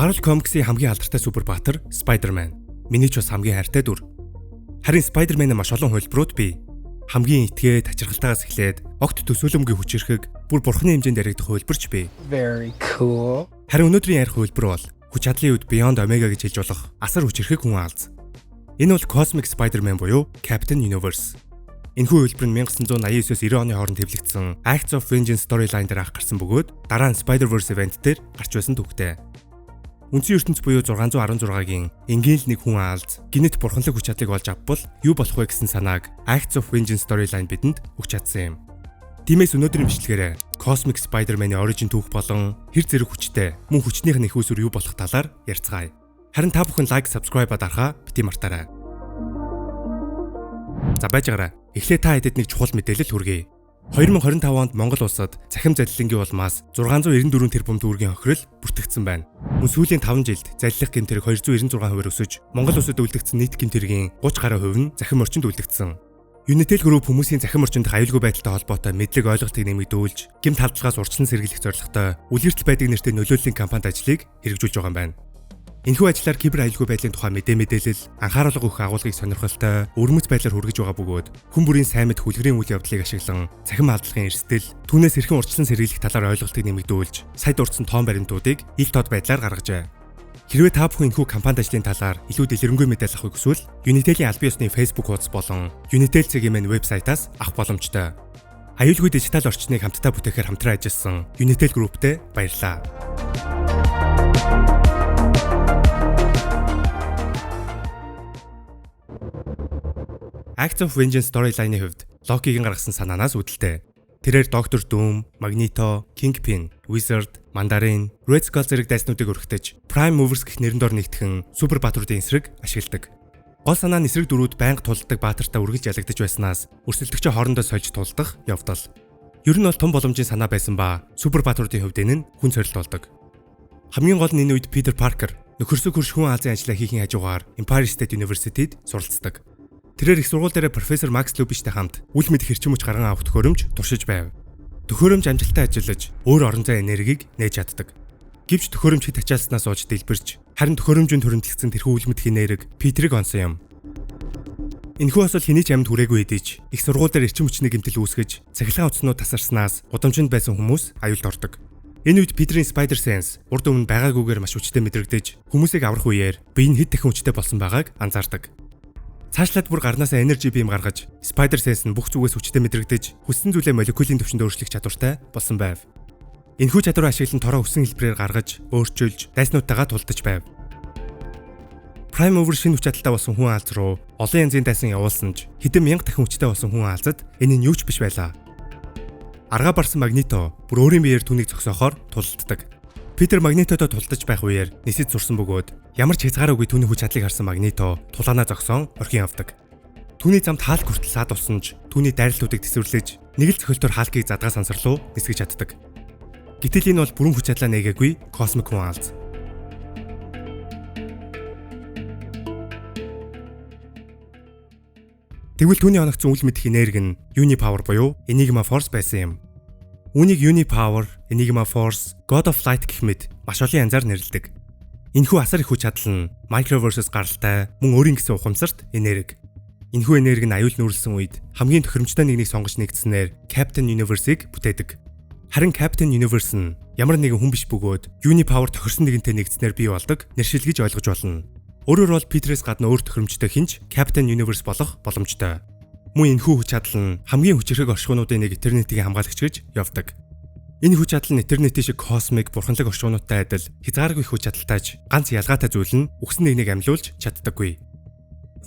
Marvel Comics-ийн хамгийн алдартай супербаатар Spider-Man. Миний ч бас хамгийн хайртай дүр. Харин Spider-Man-ийн маш олон хувилбарууд бий. Хамгийн итгээд тачиргалтаас эхлээд огт төсөөлөмгийн хүч ирэхэг бүр бурхны хэмжээнд яригдах хувилбарч бий. Very cool. Харин өнөөдрийн ярих хувилбар бол хүч чадлын үед Beyond Omega гэж хэлж болох асар хүч ирэхэг хүн алз. Энэ бол Cosmic Spider-Man буюу Captain Universe. Энэхүү хувилбар нь 1989-с 90 оны хооронд хэвлэгдсэн Acts of Vengeance storyline дээр анх гарсан бөгөөд дараа нь Spider-Verse event дээр гарч байсан түүхтэй. Үндсэн ертөнц буюу 616-гийн энгийн л нэг хүн алз гинэт бурханлаг хүч чадлыг олж авбал юу болох вэ гэсэн санааг Acts of Vengeance storyline бидэнд өгч чадсан юм. Тиймээс өнөөдрийн бичлэгээр Cosmic Spider-Man-ийн origin түүх болон хэр зэрэг хүчтэй мөн хүчнийх нь их усүр юу болох талаар ярьцгаая. Харин та бүхэн лайк, subscribe дарахаа бити мартаарай. За байжгараа. Эхлээд та хэдэд нэг чухал мэдээлэл хүргэе. 2025 онд Монгол улсад цахим залилангийн улмаас 694 тэрбум төгрөгийн хохирол бүртгэгдсэн байна. Мөн сүүлийн 5 жилд залилах гэмтэрэг 296% өсөж, Монгол улсад үлдэгдсэн нийт гэмтэргийн 30% нь захим орчинд үлдэгдсэн. Unitel Group хүмүүсийн захим орчинд аюулгүй байдалтай холбоотой мэдлэг ойлголтыг нэмэгдүүлж, гэмт халдлагаас урьдчилан сэргийлэх зорилготой үлгэртэл байдаг нэртэй нөлөөллийн кампанит ажлыг хэрэгжүүлж байгаа юм байна. Энэхүү ажлаар кибер аюулгүй байдлын тухай мэдээлэл, анхаарал өгөх агуулгыг сонирхолтой, өрмөц байдлаар хүргэж байгаа бөгөөд хүн бүрийн сайн мэд хүлгэрийн үйл явдлыг ашиглан цахим халдлагын эрсдэл, түүнээс хэрхэн урьдчилан сэргийлэх талаар ойлголтыг нэмэгдүүлж, сая дурдсан тоон баримтуудыг ил тод байдлаар гаргажээ. Хэрвээ та бүхэн энэхүү кампанит ажлын талаар илүү дэлгэрэнгүй мэдээлэл авахыг хүсвэл Unitel-ийн албан ёсны Facebook хуудас болон Unitel цэгийн мань вебсайтаас авах боломжтой. Аюулгүй дижитал орчныг хамтдаа бүтээхээр хамтран ажилласан Unitel Group-тэй баярлалаа. Acts of Vengeance storyline-ийн хувьд Loki-гийн гаргасан санаанаас үүдэлтэй. Тэрээр Доктор Doom, Magneto, Kingpin, Wizard, Mandarin, Red Skull зэрэг дайснуудыг өргөтөж Prime Movers гэх нэрэн дор нэгтгэн супер баатруудын эсрэг ашигладаг. Гол санаа нь эсрэг дөрүүд байнга тулдаг баатартаа үргэлж ялагдаж байснаас өрсөлдөгчөө хоорондоо сольж тулдах явдал. Ер нь бол том боломжийн санаа байсан ба супер баатруудын хувьд энэ нь хүн сорилт болдог. Хамгийн гол нь энэ үед Peter Parker нөхөрсөг хөрш хүн Азийн ажлаа хийхин хажуугаар Empire State University-д суралцдаг. Тэрээр их сургууль дээр профессор Макс Лубиштэй хамт үл мэдэх хэрчим хүч гарган авах төхөөрөмж туршиж байв. Төхөөрөмж амжилттай ажиллаж өөр орон зай энергийг нээж чаддаг. Гэвч төхөөрөмж хэд ачаалснаас ууж дэлбэрч харин төхөөрөмжөнд төрөмтлөгдсөн тэрхүү үл мэдхийн нэрийг Питерийг онсон юм. Энэхүү бас хэний ч амьд хүрээгүй хэдийч их сургууль дээр эрчим хүчний гэмтэл үүсгэж цахилгаан утаснууд тасарснаас гудамжинд байсан хүмүүс аюулд ордог. Энэ үед Питерийн Spider Sense урд өмнө байгаагүйгээр маш хүчтэй мэдрэгдэж хүмүүсийг аврах үеэр бие нь хэд дахин хүчтэй болсон байгааг анзаардаг. Цаашлаад бүр гарнаасаа энержи бим гаргаж Spider Sense нь бүх зүгээс хүчтэй мэдрэгдэж хүссэн зүйлээ молекулын төвшөнд өөрчлөх чадвартай болсон байв. Энэхүү чадвар ашиглан тороо өссөн хэлбэрээр гаргаж, өөрчилж, дайснуудтайгаа тулдаж байв. Prime Mover шинэ хүч чадалтай болсон хүн алз руу олон янзын дайсан явуулсан ч хэдэн мянга дахин хүчтэй болсон хүн алзад энэ нь юу ч биш байлаа. Аргаа барсан Magneto бүр өөрийн биеэр түүнийг зогсоохоор тулддаг. Питер Магнитодоо тулдаж байх үеэр нисэж сурсан бөгөөд ямар ч хязгааргүй түүний хүч чадлыг харсан Магнито тулаанаа зогсон орхин явдаг. Түүний замд хаалт хүртэл саадулсан ч түүний дайралтуудыг тэсвэрлэж нэг л цохилтоор хаалкийг задгаа сансар руу нисгэж чаддаг. Гэтэл энэ бол бүрэн хүч чадлаа нээгээгүй космик хүн алз. Тэгвэл түүний оногцсон үл мэдэх энерги нь Unipower буюу Enigma Force байсан юм. Үүнийг Unipower, Enigma Force, God of Light гэх мэт маш олон янзаар нэрлэдэг. Энэхүү асар их хүч чадал нь Microverse-с гаралтай мөн өөрийн гэсэн ухамсарт энерги. Энэхүү энерги нь аюул нүрэлсэн үед хамгийн тохиромжтой нэгнийг сонгож нэгдснээр Captain Universe-ыг бүтээдэг. Харин Captain Universe нь ямар нэгэн хүн биш бөгөөд Unipower тохирсон нэгэнтэй нэгдснээр бий болдог нэршил гэж ойлгож болно. Өөрөөр бол Peter-с гадна өөр тохиромжтой хинч Captain Universe болох боломжтой. Мөн энэхүү хүч чадал нь хамгийн хүчирхэг оршихуунуудын нэг Eternity-гийн хамгаалагч гэж явдаг. Энэ хүч чадал нь Eternity шиг космик бурханлаг оршихуунуудтай адил хязгааргүй хүч чадалтайч ганц ялгаатай зүйл нь үхсэн нэгнийг амьлуулж чаддаггүй.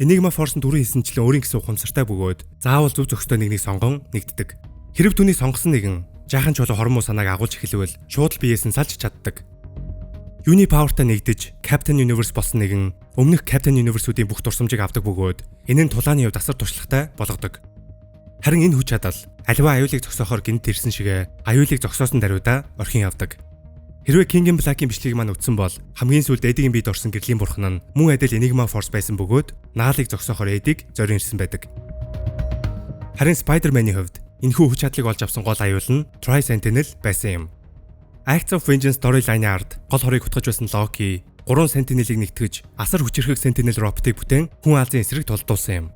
Enigma Force-ын түрүү хэлсэнчлэн өөрийн гэсэн ухамсартай бөгөөд заавал зөв зохистой нэгнийг сонгон нэгддэг. Хэрв түүний сонгосон нэгэн жаахан чулуу хормоо санааг агуулж эхлэвэл шууд л биеэс нь салж чаддаг. Unipower-тай нэгдэж Captain Universe болсон нэгэн өмнөх Captain Universe-үүдийн бүх дурсамжийг авдаг бөгөөд энэ нь тулааны хувьд асар туршлагатай болгодог. Харин энэ хүч чадал аливаа аюулыг зогсоохоор гинт ирсэн шигэ аюулыг зогсоосон даруйдаа орхин явдаг. Хэрвээ King in Black-ийн бичлэгийг маань үзсэн бол хамгийн сүүлд Эдигийн биед орсон гэрлийн бурхан нь мөн адил Enigma Force байсан бөгөөд наалыг зогсоохоор Эдиг зорин ирсэн байдаг. Харин Spider-Man-ийн хувьд энэхүү хүч чадлыг олж авсан гол аюул нь Tri-Sentinel байсан юм. Acts of Vengeance storyline-ийн ард гол хорыг хутгаж байсан Локи 3 Sentinel-ийг нэгтгэж асар хүчирхэг Sentinel роботыг бүтээн хүн алзын эсрэг толдуулсан юм.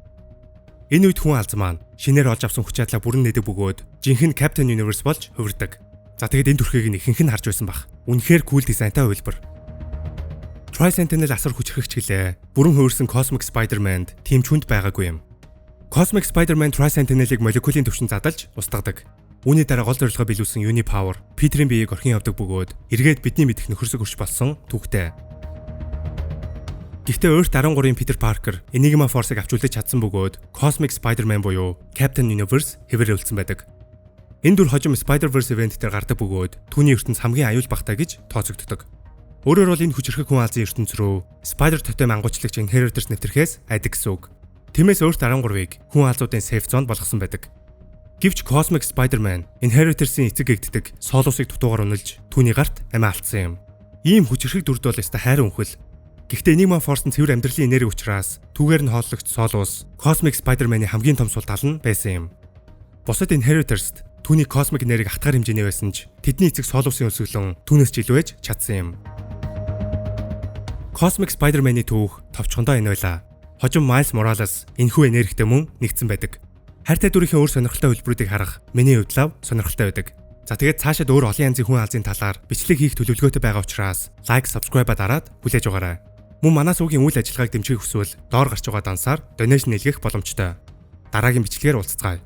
Энэ үед хүн алз маань шинээр олж авсан хүч чадлаа бүрэн нээдэг бөгөөд жинхэнэ Captain Universe болж хувирдаг. За тэгээд энэ төрхийг ихэнх нь харж байсан бах. Үнэхээр cool дизайнтай хувилбар. Tri-Sentinel асар хүчирхэгч гэлээ. Бүрэн хувирсан Cosmic Spider-Man тийм чүнд байгаагүй юм. Cosmic Spider-Man Tri-Sentinel-ийг молекулын төвшин задалж устгадаг. Үүний дараа гол зорилгоо биелүүлсэн Uni-Power Peter-ийн биеийг орхин явдаг бөгөөд эргээд бидний мэдих нөхөрсөг өрш болсон түүхтэй. Гэхдээ өөрт 13-ын Peter Parker Enigma Force-ыг авчулж чадсан бөгөөд Cosmic Spider-Man буюу Captain Universe хэвээрүүлсэн байдаг. Энэ дүр хожим Spider-Verse event дээр гардаг бөгөөд түүний ертөнц хамгийн аюул багтаа гэж тооцогддог. Өөрөөр бол энэ хүчирхэг хүн алзын ертөнц рүү Spider тотем ангуучлагч Inheritors нэвтрхээс айдаг гэсэн үг. Тиймээс өөрт 13-ыг хүн алзуудын safe zone болгосон байдаг. Гэвч Cosmic Spider-Man Inheritors-ийн эцэг эгддэг Solus-ыг дутуугаар уналж түүний гарт амиа алдсан юм. Ийм хүчирхэг дүрд бол өстой хайрын үнхэл. Гэхдээ Enigma Force-ын цэвэр амьдралын энерги учраас түүгээр нь хооллогч Solus Cosmic Spider-Man-ийн хамгийн том сул тал нь байсан юм. Бусад Inheritors түүний Cosmic энерги хатгаар хэмжээний байсан ч тэдний эцэг Solus-ийн өсгөлөн түүнээс ч илүү ээж чадсан юм. Cosmic Spider-Man-ийн түүх товчхондоо энэ байлаа. Хожим Miles Morales энэхүү энергитэй мөн нэгдсэн байдаг. Хайртай дүрийнхээ өөр сонирхолтой хөлбөрүүдийг харах миний хувьд лав сонирхолтой байдаг. За тэгээд цаашид өөр олон янзын хүн алзын талаар бичлэг хийх төлөвлөгөөтэй байгаа учраас лайк, subscribe-а дараад хүлээж аваарай. Мөн манаас үгийн үйл ажиллагааг дэмжих хүсвэл доор гарч байгаа дансаар донешн нийлгэх боломжтой. Дараагийн бичлэгээр уулзцгаая.